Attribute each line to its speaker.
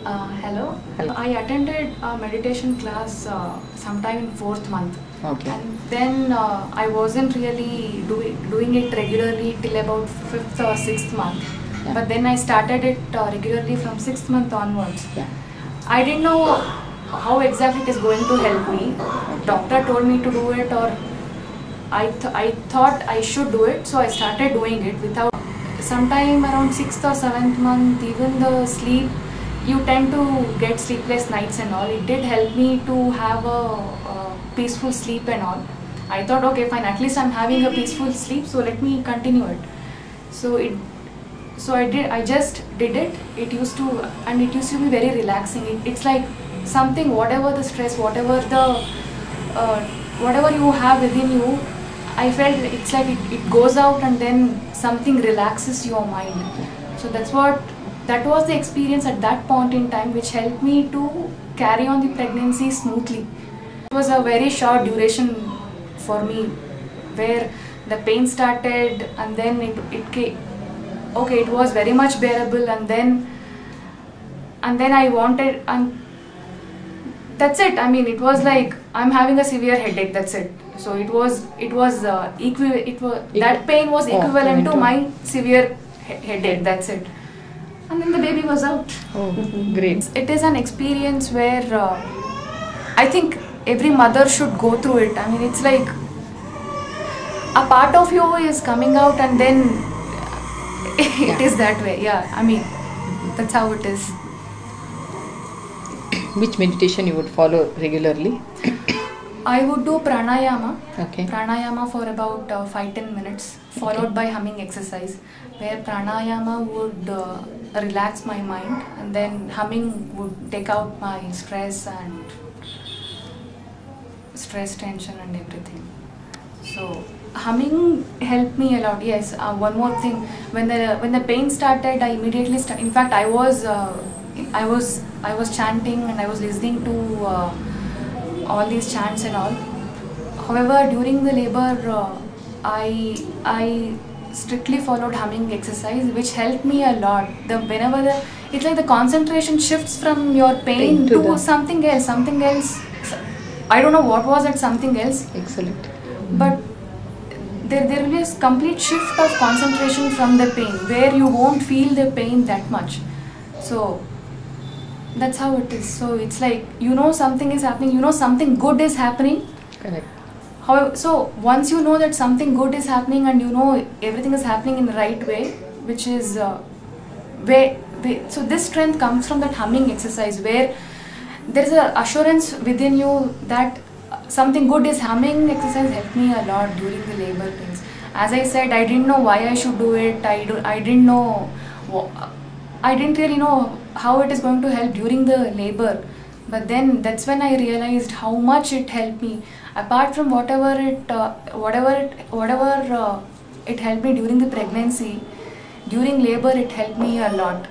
Speaker 1: Hello.
Speaker 2: Hello.
Speaker 1: I attended a meditation class sometime in fourth month.
Speaker 2: Okay.
Speaker 1: And then I wasn't really doing it regularly till about fifth or sixth month.
Speaker 2: Yeah.
Speaker 1: But then I started it regularly from sixth month onwards.
Speaker 2: Yeah.
Speaker 1: I didn't know how exactly it is going to help me. Doctor told me to do it, or I thought I should do it, so I started doing it without. Sometime around sixth or seventh month, even the sleep, you tend to get sleepless nights and all. It did help me to have a peaceful sleep and all. I thought, okay, fine, at least I'm having a peaceful sleep, so let me continue it. So I just did it. It used to be very relaxing. It's like something, whatever the stress, whatever you have within you, I felt it's like it goes out and then something relaxes your mind. So that was the experience at that point in time which helped me to carry on the pregnancy smoothly. It was a very short duration for me where the pain started, and then it came. Okay, it was very much bearable, and then I wanted, and that's it. I mean, it was like I'm having a severe headache. That's it. So that pain was equivalent to my severe headache. That's it. And then the baby was out.
Speaker 2: Oh, great.
Speaker 1: It is an experience where I think every mother should go through it. I mean, it's like a part of you is coming out, and then it is that way. Yeah, I mean, that's how it is.
Speaker 2: Which meditation you would follow regularly?
Speaker 1: I would do pranayama.
Speaker 2: Okay.
Speaker 1: Pranayama for about 5-10 minutes, followed by humming exercise, where pranayama would relax my mind, and then humming would take out my stress, tension, and everything. So humming helped me a lot. Yes. One more thing, when the pain started, I immediately started. In fact, I was chanting, and I was listening to all these chants and all. However, during the labor, I strictly followed humming exercise, which helped me a lot. It's like the concentration shifts from your pain to something else. I don't know what was that something else.
Speaker 2: Excellent.
Speaker 1: But there will be a complete shift of concentration from the pain, where you won't feel the pain that much. So that's how it is. So it's like, something is happening, something good is happening.
Speaker 2: Correct.
Speaker 1: However, so once you know that something good is happening, and everything is happening in the right way, which is so this strength comes from that humming exercise, where there is a assurance within you that something good is. Humming exercise helped me a lot during the labor pains. As I said, I didn't know why I should do it. I didn't really know how it is going to help during the labor, but then that's when I realized how much it helped me. Apart from whatever it helped me during the pregnancy, during labor it helped me a lot.